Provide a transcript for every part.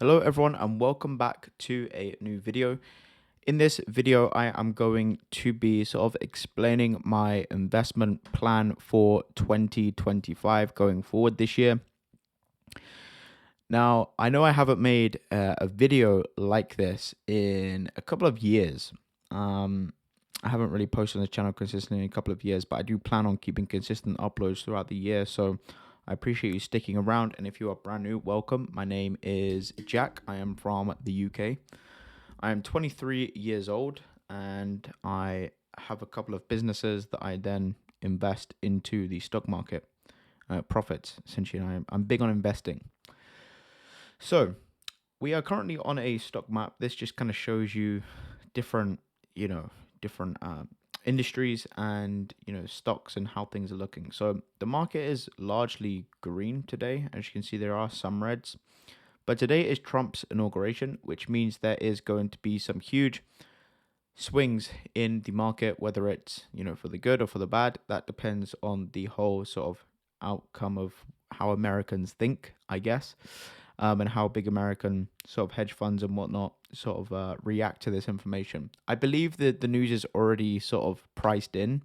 Hello everyone and welcome back to a new video. In this video, I am going to be sort of explaining my investment plan for 2025 going forward this year. Now, I know I haven't made a video like this in a couple of years. I haven't really posted on the channel consistently in a couple of years, but I do plan on keeping consistent uploads throughout the year. So I appreciate you sticking around. And if you are brand new, welcome. My name is Jack. I am from the UK. I am 23 years old and I have a couple of businesses that I then invest into the stock market profits. Essentially, I'm big on investing. So we are currently on a stock map. This just kind of shows you different, different industries and stocks and how things are looking. So the market is largely green today. As you can see, there are some reds. But today is Trump's inauguration, which means there is going to be some huge swings in the market, whether it's for the good or for the bad. That depends on the whole sort of outcome of how Americans think, I guess, and how big American sort of hedge funds and whatnot sort of react to this information. I believe that the news is already sort of priced in,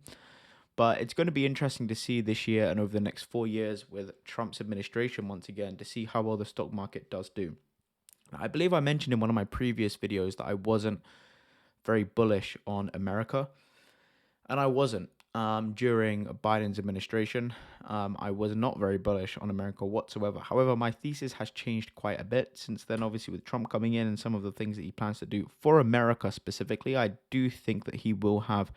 but it's going to be interesting to see this year and over the next 4 years with Trump's administration once again to see how well the stock market does do. I believe I mentioned in one of my previous videos that I wasn't very bullish on America, and I wasn't. During Biden's administration, I was not very bullish on America whatsoever. However, my thesis has changed quite a bit since then, obviously, with Trump coming in and some of the things that he plans to do for America specifically. I do think that he will have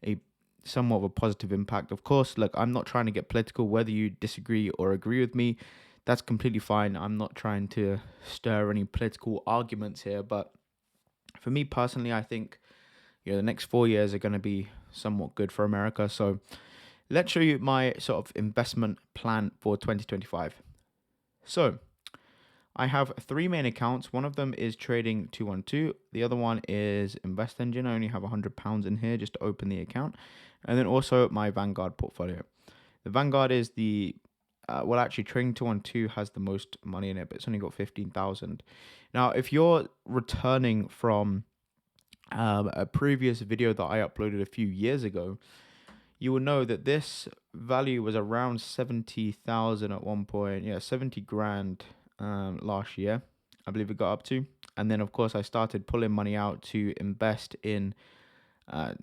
a somewhat of a positive impact. Of course, look, I'm not trying to get political, whether you disagree or agree with me. That's completely fine. I'm not trying to stir any political arguments here, but for me personally, I think the next 4 years are going to be somewhat good for America. So let's show you my sort of investment plan for 2025. So I have three main accounts. One of them is Trading 212. The other one is Invest Engine. I only have £100 in here just to open the account. And then also my Vanguard portfolio. The Vanguard is actually Trading 212 has the most money in it, but it's only got 15,000. Now, if you're returning from a previous video that I uploaded a few years ago, you will know that this value was around 70,000 at one point. Yeah, 70 grand last year, I believe it got up to. And then, of course, I started pulling money out to invest uh,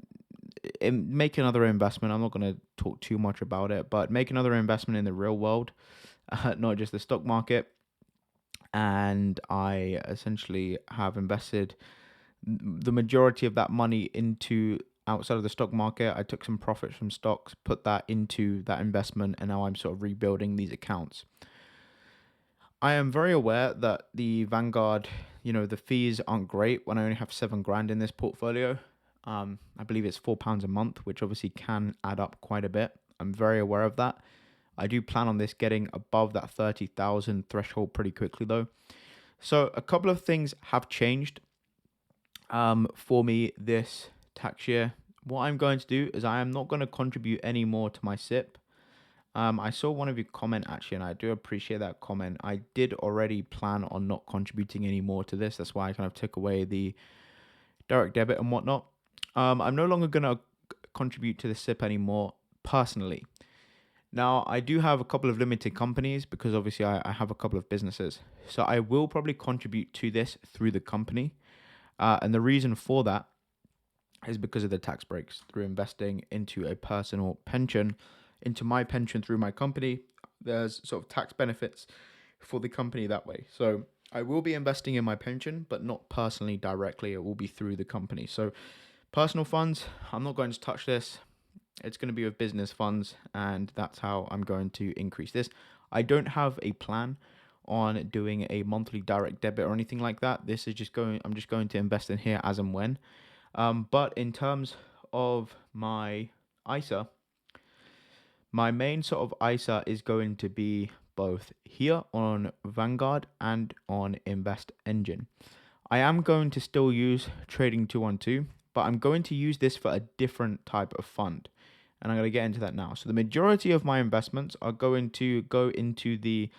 in make another investment. I'm not going to talk too much about it, but make another investment in the real world, not just the stock market. And I essentially have invested the majority of that money into outside of the stock market. I took some profits from stocks, put that into that investment, and now I'm sort of rebuilding these accounts. I am very aware that the Vanguard, the fees aren't great when I only have 7 grand in this portfolio. I believe it's £4 a month, which obviously can add up quite a bit. I'm very aware of that. I do plan on this getting above that 30,000 threshold pretty quickly though. So a couple of things have changed for me this tax year. What I'm going to do is I am not going to contribute any more to my SIP. I saw one of you comment actually, and I do appreciate that comment. I did already plan on not contributing any more to this. That's why I kind of took away the direct debit and whatnot. I'm no longer going to contribute to the SIP anymore personally. Now, I do have a couple of limited companies because obviously I have a couple of businesses. So I will probably contribute to this through the company. And the reason for that is because of the tax breaks through investing into a personal pension, into my pension through my company. There's sort of tax benefits for the company that way. So I will be investing in my pension, but not personally directly. It will be through the company. So personal funds, I'm not going to touch this. It's going to be with business funds, and that's how I'm going to increase this. I don't have a plan on doing a monthly direct debit or anything like that. This is I'm just going to invest in here as and when. But in terms of my ISA, my main sort of ISA is going to be both here on Vanguard and on Invest Engine. I am going to still use Trading 212, but I'm going to use this for a different type of fund. And I'm going to get into that now. So the majority of my investments are going to go into the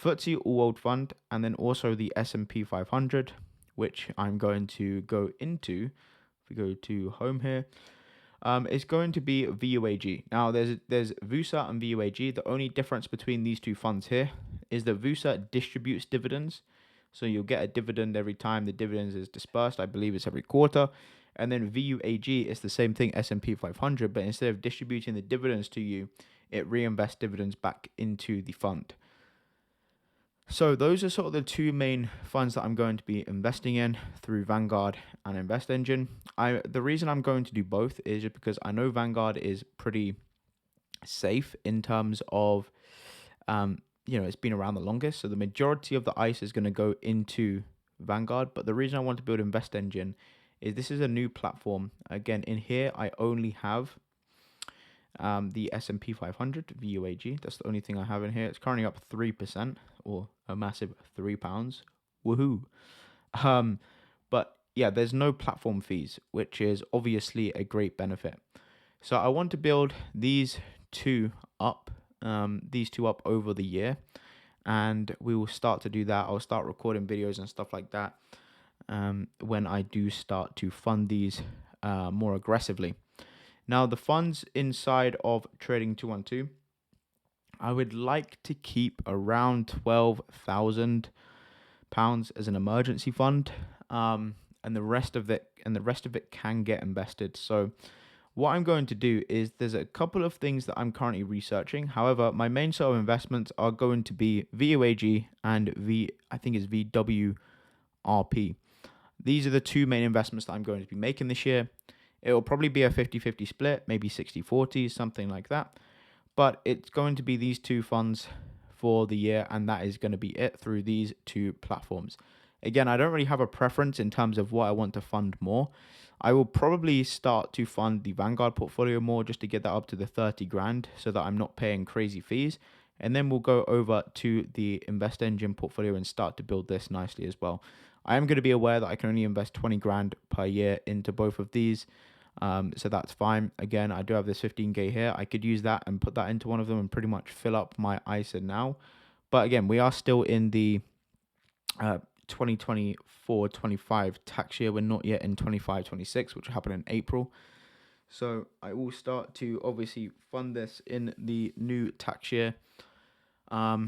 FTSE All World Fund, and then also the S&P 500, which I'm going to go into. If we go to home here, it's going to be VUAG. Now, there's VUSA and VUAG. The only difference between these two funds here is that VUSA distributes dividends. So you'll get a dividend every time the dividends is dispersed. I believe it's every quarter. And then VUAG is the same thing, S&P 500, but instead of distributing the dividends to you, it reinvests dividends back into the fund. So those are sort of the two main funds that I'm going to be investing in through Vanguard and InvestEngine. The reason I'm going to do both is just because I know Vanguard is pretty safe in terms of, it's been around the longest. So the majority of the ICE is going to go into Vanguard. But the reason I want to build InvestEngine is this is a new platform. Again, in here, I only have the S&P 500 VUAG. That's the only thing I have in here. It's currently up 3%, or a massive £3. Woohoo! But yeah, there's no platform fees, which is obviously a great benefit. So I want to build these two up over the year, and we will start to do that. I'll start recording videos and stuff like that when I do start to fund these more aggressively. Now, the funds inside of Trading 212, I would like to keep around £12,000 as an emergency fund, and the rest of it can get invested. So what I'm going to do is there's a couple of things that I'm currently researching. However, my main sort of investments are going to be VUAG and VWRP. These are the two main investments that I'm going to be making this year. It will probably be a 50-50 split, maybe 60-40, something like that. But it's going to be these two funds for the year, and that is going to be it through these two platforms. Again, I don't really have a preference in terms of what I want to fund more. I will probably start to fund the Vanguard portfolio more just to get that up to the 30 grand so that I'm not paying crazy fees. And then we'll go over to the InvestEngine portfolio and start to build this nicely as well. I am going to be aware that I can only invest 20 grand per year into both of these. So that's fine. Again, I do have this 15k here. I could use that and put that into one of them and pretty much fill up my ISA now. But again, we are still in the 2024-25 tax year. We're not yet in 25-26, which will happen in April. So I will start to obviously fund this in the new tax year. I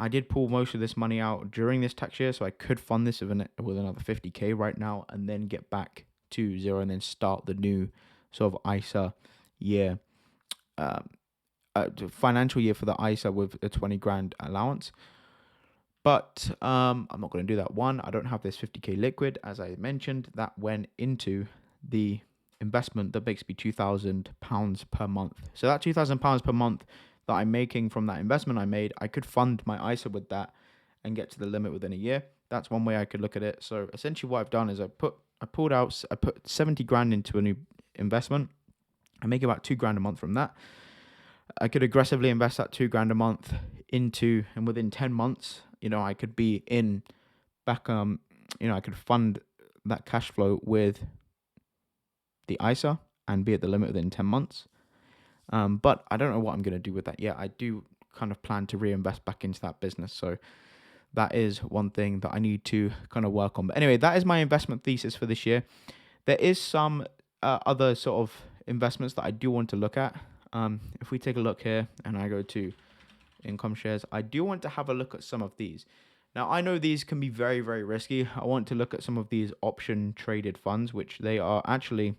did pull most of this money out during this tax year, so I could fund this with another 50k right now and then get back to zero and then start the new sort of ISA year, financial year for the ISA with a 20 grand allowance. But I'm not going to do that. One, I don't have this 50k liquid, as I mentioned. That went into the investment that makes me £2,000 per month. So that £2,000 per month that I'm making from that investment I made, I could fund my ISA with that and get to the limit within a year. That's one way I could look at it. So essentially what I've done is I put 70 grand into a new investment. I make about 2 grand a month from that. I could aggressively invest that 2 grand a month into, and within 10 months, I could be back, I could fund that cash flow with the ISA and be at the limit within 10 months. But I don't know what I'm going to do with that yet. I do kind of plan to reinvest back into that business. So that is one thing that I need to kind of work on. But anyway, that is my investment thesis for this year. There is some other sort of investments that I do want to look at. If we take a look here and I go to income shares, I do want to have a look at some of these. Now, I know these can be very, very risky. I want to look at some of these option traded funds, which they are actually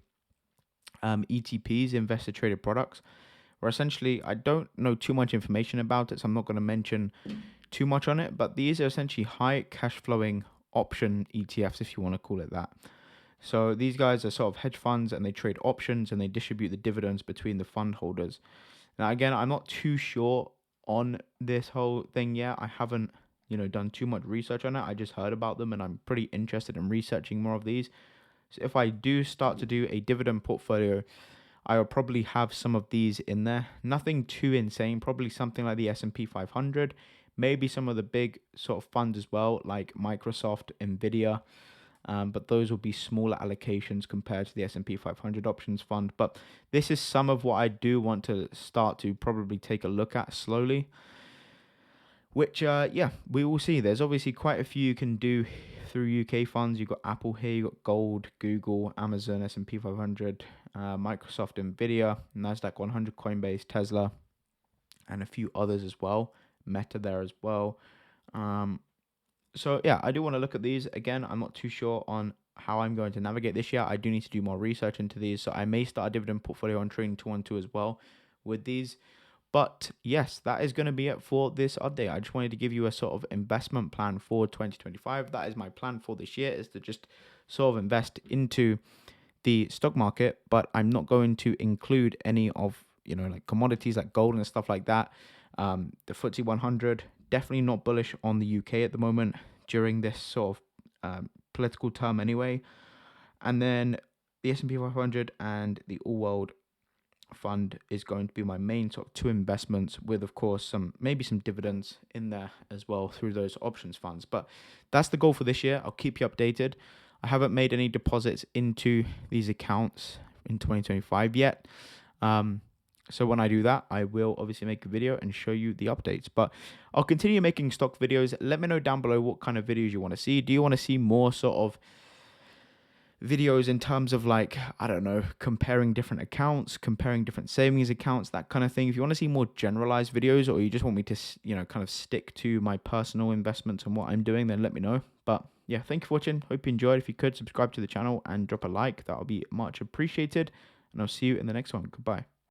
ETPs, investor traded products, where essentially I don't know too much information about it, so I'm not going to mention too much on it, but these are essentially high cash flowing option ETFs, if you want to call it that. So these guys are sort of hedge funds and they trade options and they distribute the dividends between the fund holders. Now, again, I'm not too sure on this whole thing yet. I haven't, done too much research on it. I just heard about them and I'm pretty interested in researching more of these. So if I do start to do a dividend portfolio, I will probably have some of these in there. Nothing too insane, probably something like the S&P 500, maybe some of the big sort of funds as well, like Microsoft, Nvidia, but those will be smaller allocations compared to the S&P 500 options fund. But this is some of what I do want to start to probably take a look at slowly. which yeah, we will see. There's obviously quite a few you can do through UK funds. You've got Apple here, you've got Gold, Google, Amazon, S&P 500, Microsoft, Nvidia, Nasdaq 100, Coinbase, Tesla, and a few others as well. Meta there as well. So yeah, I do want to look at these again. I'm not too sure on how I'm going to navigate this year. I do need to do more research into these, so I may start a dividend portfolio on Trading 212 as well with these. But yes, that is going to be it for this update. I just wanted to give you a sort of investment plan for 2025. That is my plan for this year, is to just sort of invest into the stock market, but I'm not going to include any of, like commodities like gold and stuff like that. The FTSE 100, definitely not bullish on the UK at the moment during this sort of political term anyway. And then the S&P 500 and the All World Fund is going to be my main sort of two investments, with of course maybe some dividends in there as well through those options funds. But that's the goal for this year. I'll keep you updated. I haven't made any deposits into these accounts in 2025 yet. So when I do that, I will obviously make a video and show you the updates. But I'll continue making stock videos. Let me know down below what kind of videos you want to see. Do you want to see more sort of videos in terms of, like, I don't know, comparing different accounts, comparing different savings accounts, that kind of thing? If you want to see more generalized videos, or you just want me to, kind of stick to my personal investments and what I'm doing, then let me know. But yeah, thank you for watching. Hope you enjoyed. If you could, subscribe to the channel and drop a like. That would be much appreciated. And I'll see you in the next one. Goodbye.